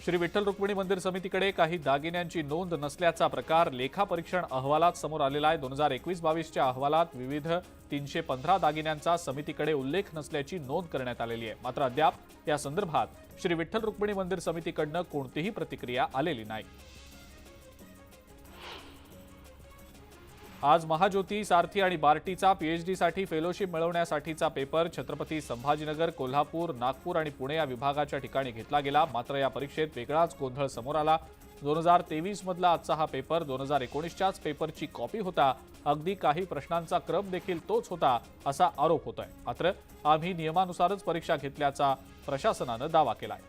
श्री विठ्ठल रुक्मिणी मंदिर समितीकडे काही दागिन्यांची नोंद नसल्याचा प्रकार लेखापरीक्षण अहवालात समोर आलेला आहे। 2021-22च्या अहवालात विविध 315 दागिन्यांचा समितीकडे उल्लेख नसल्याची नोंद करण्यात आलेली आहे। मात्र अद्याप या संदर्भात श्री विठ्ठल रुक्मिणी मंदिर समितीकडून कोणतीही प्रतिक्रिया आलेली नाही। आज महाज्योती, सारथी आणि बार्टीचा पीएचडीसाठी फेलोशिप मिळवण्यासाठीचा पेपर छत्रपती संभाजीनगर, कोल्हापूर, नागपूर आणि पुणे या विभागाच्या ठिकाणी घेतला गेला। मात्र या परीक्षेत वेगळाच गोंधळ समोर आला। 2023 मधला आजचा हा पेपर 2019च्याच पेपरची कॉपी होता। अगदी काही प्रश्नांचा क्रम देखील तोच होता असा आरोप होतोय। मात्र आम्ही नियमानुसारच परीक्षा घेतल्याचा प्रशासनानं दावा केलाय।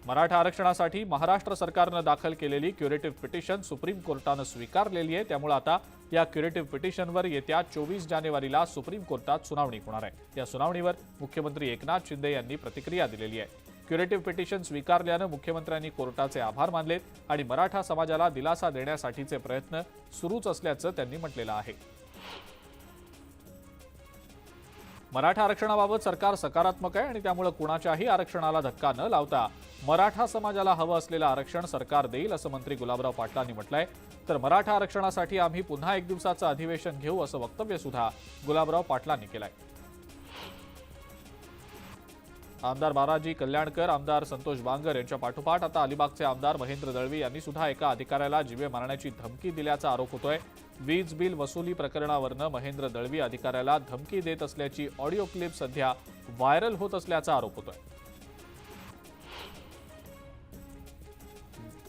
मराठा आरक्षणासाठी महाराष्ट्र सरकारनं दाखल केलेली क्युरेटिव्ह पिटिशन सुप्रीम कोर्टानं स्वीकारलेली आहे। त्यामुळे आता या क्युरेटिव्ह पिटिशनवर येत्या 24 जानेवारीला सुप्रीम कोर्टात सुनावणी होणार आहे। या सुनावणीवर मुख्यमंत्री एकनाथ शिंदे यांनी प्रतिक्रिया दिलेली आहे। क्युरेटिव्ह पिटिशन स्वीकारल्यानं मुख्यमंत्र्यांनी कोर्टाचे आभार मानलेत आणि मराठा समाजाला दिलासा देण्यासाठीचे प्रयत्न सुरूच असल्याचं त्यांनी म्हटलेलं आहे। मराठा आरक्षणाबाबत सरकार सकारात्मक आहे आणि त्यामुळे कुणाच्याही आरक्षणाला धक्का न लावता मराठा समाजाला हवं असलेलं आरक्षण सरकार देईल असं मंत्री गुलाबराव पाटलांनी म्हटलंय। तर मराठा आरक्षणासाठी आम्ही पुन्हा एक दिवसाचं अधिवेशन घेऊ असं वक्तव्य सुद्धा गुलाबराव पाटलांनी केलंय। आमदार बालाजी कल्याणकर, आमदार संतोष बांगर यांच्या पाठोपाठ आता अलिबागचे आमदार महेंद्र दळवी यांनी सुद्धा एका अधिकाऱ्याला जीवे मारण्याची धमकी दिल्याचा आरोप होतोय। वीज बिल वसुली प्रकरणावरनं महेंद्र दळवी अधिकाऱ्याला धमकी देत असल्याची ऑडिओ क्लिप सध्या व्हायरल होत असल्याचा आरोप होतोय।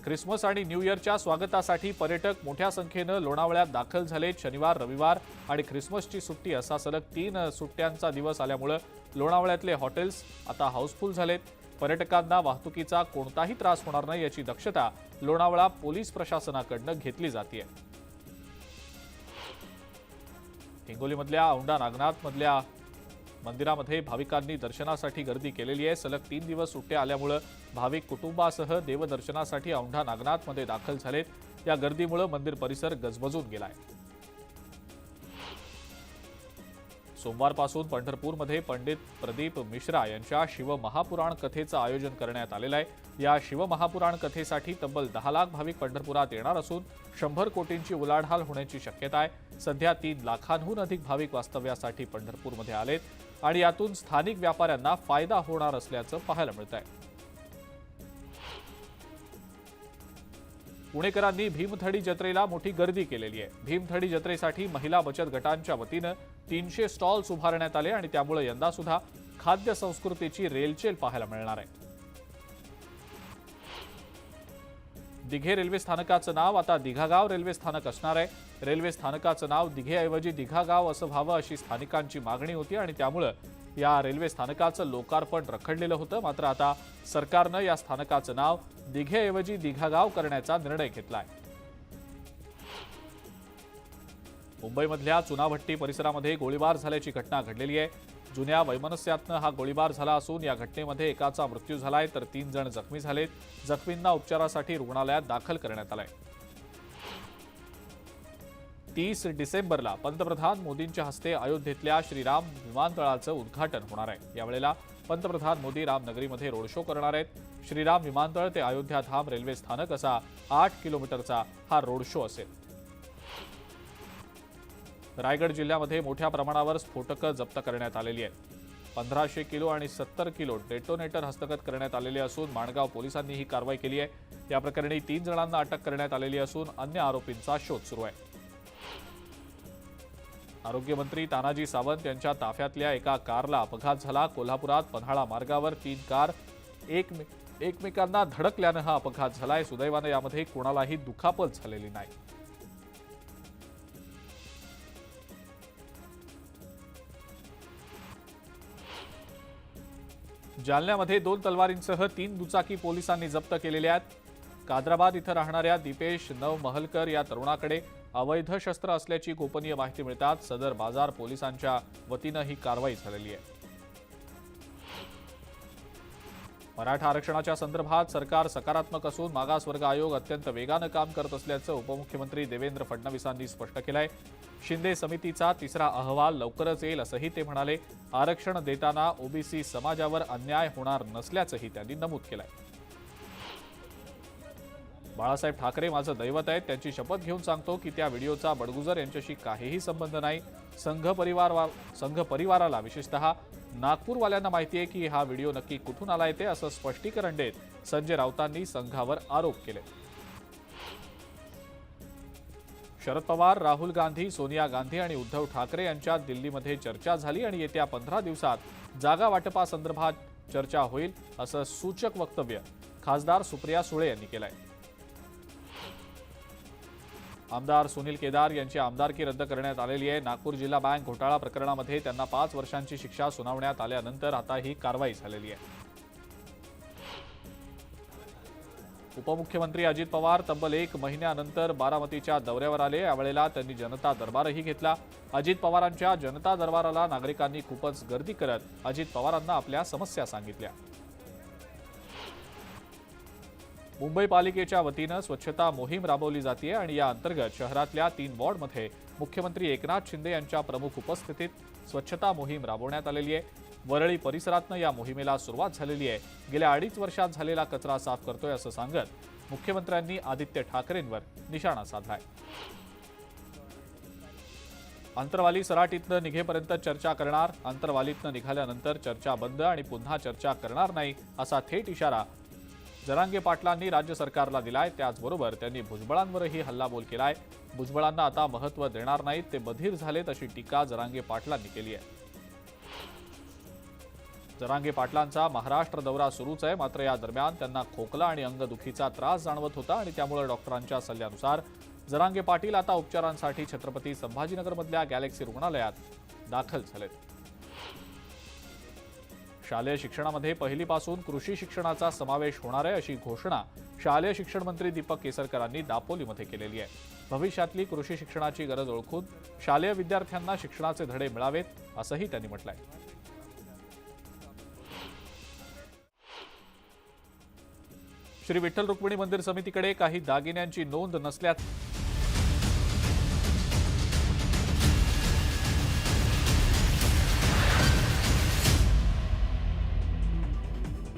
ख्रिसमस आणि न्यू इयरच्या स्वागतासाठी पर्यटक मोठ्या संख्येनं लोणावळ्यात दाखल झालेत। शनिवार, रविवार आणि ख्रिसमसची सुट्टी असा सलग 3 सुट्ट्यांचा दिवस आल्यामुळे लोणावळ्यातले हॉटेल्स आता हाऊसफुल झालेत। पर्यटकांना वाहतुकीचा कोणताही त्रास होणार नाही याची दक्षता लोणावळा पोलीस प्रशासनाकडून घेतली जाते। हिंगोलीमधल्या औंढा नागनाथमधल्या मंदिरामध्ये भाविकांनी दर्शनासाठी गर्दी केलेली आहे। सलग 3 दिवस सुट्ट्या आल्यामुळे भाविक कुटुंबासह देवदर्शनासाठी औंढा नागनाथमध्ये दाखल झालेत। या गर्दीमुळे मंदिर परिसर गजबजून गेलाय। सोमवारपासून पंढरपूरमध्ये पंडित प्रदीप मिश्रा यांच्या शिवमहापुराण कथेचं आयोजन करण्यात आलेलं आहे। या शिवमहापुराण कथेसाठी तब्बल 10 लाख भाविक पंढरपुरात येणार असून 100 कोटींची उलाढाल होण्याची शक्यता आहे। सध्या 3 लाखांहून अधिक भाविक वास्तव्यासाठी पंढरपूरमध्ये आलेत आणि यातून स्थानिक व्यापाऱ्यांना फायदा होणार असल्याचं पाहायला मिळत आहे। पुणेकरांनी भीमथडी जत्रेला मोठी गर्दी केलेली आहे। भीमथडी जत्रेसाठी महिला बचत गटांच्या वतीनं 300 स्टॉल्स उभारण्यात आले आणि त्यामुळे यंदा सुद्धा खाद्य संस्कृतीची रेलचेल पाहायला मिळणार आहे। दिघे रेल्वे स्थानकाचं नाव आता दिघागाव रेल्वे स्थानक असणार आहे। रेल्वे स्थानकाचं नाव दिघेऐवजी दिघागाव असं व्हावं अशी स्थानिकांची मागणी होती आणि त्यामुळे या रेल्वे स्थानकाचं लोकार्पण रखडलेलं होतं। मात्र आता सरकारनं या स्थानकाचं नाव दिघेऐवजी दिघागाव करण्याचा निर्णय घेतलाय। मुंबईमधल्या चुनाभट्टी परिसरामध्ये गोळीबार झाल्याची घटना घडलेली आहे। जुन्या वैमनस्यातनं हा गोळीबार झाला असून या घटनेमध्ये एकाचा मृत्यू झालाय तर 3 जण जखमी झालेत। जखमींना उपचारासाठी रुग्णालयात दाखल करण्यात आलंय। 30 डिसेंबरला पंतप्रधान मोदींच्या हस्ते अयोध्येतल्या श्रीराम विमानतळाचं उद्घाटन होणार आहे। यावेळेला पंतप्रधान मोदी रामनगरीमध्ये रोड शो करणार आहेत। श्रीराम विमानतळ ते अयोध्या धाम रेल्वे स्थानक असा 8 किलोमीटरचा हा रोड शो असेल। रायगड जिल्ह्यामध्ये मोठ्या प्रमाणावर स्फोटकं जप्त करण्यात आलेली आहेत। 1500 किलो आणि 70 किलो डेटोनेटर हस्तगत करण्यात आलेले असून माणगाव पोलिसांनी ही कारवाई केली आहे। या प्रकरणी 3 जणांना अटक करण्यात आलेली असून अन्य आरोपींचा शोध सुरू आहे। आरोग्यमंत्री तानाजी सावंत यांच्या ताफ्यातल्या एका कारला अपघात झाला। कोल्हापुरात पन्हाळा मार्गावर 3 कार एकमेकांना धडकल्यानं हा अपघात झालाय। सुदैवानं यामध्ये कोणालाही दुखापत झालेली नाही। जालन्यामध्ये 2 तलवारींसह 3 दुचाकी पोलिसांनी जप्त केलेल्या आहेत। कादराबाद इथं राहणाऱ्या दीपेश नवमहलकर या तरुणाकडे अवैध शस्त्र असल्याची गोपनीय माहिती मिळताच सदर बाजार पोलिसांच्या वतीनं ही कारवाई झालेली आहे। मराठा आरक्षणाच्या संदर्भात सरकार सकारात्मक असून मागासवर्ग आयोग अत्यंत वेगानं काम करत असल्याचं उपमुख्यमंत्री देवेंद्र फडणवीसांनी स्पष्ट केलंय. शिंदे समितीचा तिसरा अहवाल लवकरच येईल असंही ते म्हणाले. आरक्षण देताना ओबीसी समाजावर अन्याय होणार नसल्याचंही त्यांनी नमूद केलंय. बाळासाहेब ठाकरे माझं दैवत आहेत, त्यांची शपथ घेऊन सांगतो की त्या व्हिडिओचा बडगुजर यांच्याशी काहीही संबंध नाही. संघ परिवाराला विशेषतः नागपूरवाल्यांना माहिती आहे की हा व्हिडिओ नक्की कुठून आलाय ते, असं स्पष्टीकरण देत संजय राऊतांनी संघावर आरोप केले. शरद पवार, राहुल गांधी, सोनिया गांधी आणि उद्धव ठाकरे यांच्यात दिल्लीमध्ये चर्चा झाली आणि येत्या 15 दिवसात जागा वाटपासंदर्भात चर्चा होईल असं सूचक वक्तव्य खासदार सुप्रिया सुळे यांनी केलंय. आमदार सुनील केदार यांची आमदारकी रद्द करण्यात आलेली आहे. नागपूर जिल्हा बँक घोटाळा प्रकरणामध्ये त्यांना 5 वर्षांची शिक्षा सुनावण्यात आल्यानंतर आता ही कारवाई झालेली आहे. उपमुख्यमंत्री अजित पवार तब्बल 1 महिन्यानंतर बारामतीच्या दौऱ्यावर आले. यावेळेला त्यांनी जनता दरबारही घेतला. अजित पवारांच्या जनता दरबाराला नागरिकांनी खूपच गर्दी करत अजित पवारांना आपल्या समस्या सांगितल्या. मुंबई पालिकेच्या वतीनं स्वच्छता मोहीम राबवली जाते आणि या अंतर्गत शहरातल्या 3 वॉर्डमध्ये मुख्यमंत्री एकनाथ शिंदे यांच्या प्रमुख उपस्थितीत स्वच्छता मोहीम राबवण्यात आलेली आहे. वरळी परिसरातनं या मोहिमेला सुरुवात झालेली आहे. गेल्या 2.5 वर्षात झालेला कचरा साफ करतोय असं सांगत मुख्यमंत्र्यांनी आदित्य ठाकरेंवर निशाणा साधलाय. अंतरवाली सराटीतनं निघेपर्यंत चर्चा करणार, अंतरवालीतनं निघाल्यानंतर चर्चा बंद आणि पुन्हा चर्चा करणार नाही असा थेट इशारा जरांगे पाटलांनी राज्य सरकारला दिलाय. त्याचबरोबर त्यांनी भुजबळांवरही हल्लाबोल केलाय. भुजबळांना आता महत्त्व देणार नाहीत, ते बधीर झालेत अशी टीका जरांगे पाटलांनी केली आहे. जरांगे पाटलांचा महाराष्ट्र दौरा सुरूच आहे, मात्र या दरम्यान त्यांना खोकला आणि अंगदुखीचा त्रास जाणवत होता आणि त्यामुळे डॉक्टरांच्या सल्ल्यानुसार जरांगे पाटील आता उपचारांसाठी छत्रपती संभाजीनगरमधल्या गॅलेक्सी रुग्णालयात दाखल झालेत. शालेय शिक्षणामध्ये पहिलीपासून कृषी शिक्षणाचा समावेश होणार आहे अशी घोषणा शालेय शिक्षण मंत्री दीपक केसरकरांनी दापोलीमध्ये केलेली आहे. भविष्यातली कृषी शिक्षणाची गरज ओळखून शालेय विद्यार्थ्यांना शिक्षणाचे धडे मिळावेत असंही त्यांनी म्हटलंय. श्री विठ्ठल रुक्मिणी मंदिर समितीकडे काही दागिन्यांची नोंद नसल्याचं